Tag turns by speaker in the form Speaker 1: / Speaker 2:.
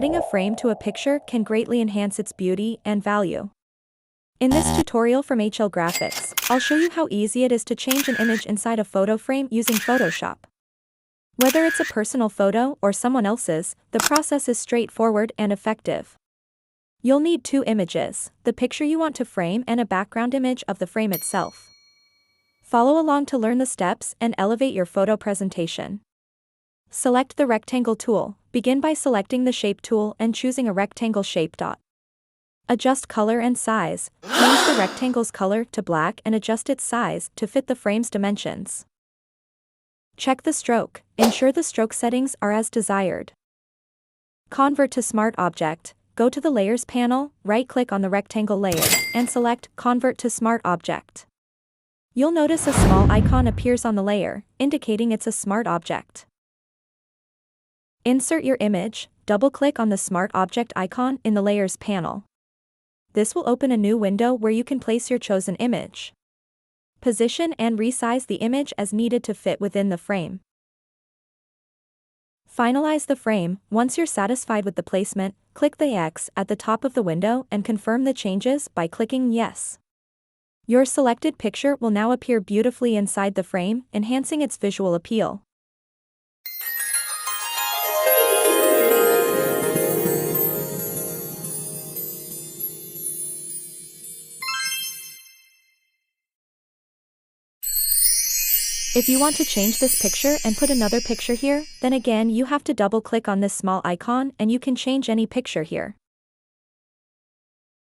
Speaker 1: Adding a frame to a picture can greatly enhance its beauty and value. In this tutorial from HLGraphics, I'll show you how easy it is to change an image inside a photo frame using Photoshop. Whether it's a personal photo or someone else's, the process is straightforward and effective. You'll need two images, the picture you want to frame and a background image of the frame itself. Follow along to learn the steps and elevate your photo presentation. Select the rectangle tool. Begin by selecting the shape tool and choosing a rectangle shape. Adjust color and size. Change the rectangle's color to black and adjust its size to fit the frame's dimensions. Check the stroke. Ensure the stroke settings are as desired. Convert to Smart Object. Go to the Layers panel, right-click on the rectangle layer, and select Convert to Smart Object. You'll notice a small icon appears on the layer, indicating it's a smart object. Insert your image. Double-click on the Smart Object icon in the Layers panel. This will open a new window where you can place your chosen image. Position and resize the image as needed to fit within the frame. Finalize the frame. Once you're satisfied with the placement, click the X at the top of the window and confirm the changes by clicking Yes. Your selected picture will now appear beautifully inside the frame, enhancing its visual appeal. If you want to change this picture and put another picture here, then again you have to double-click on this small icon and you can change any picture here.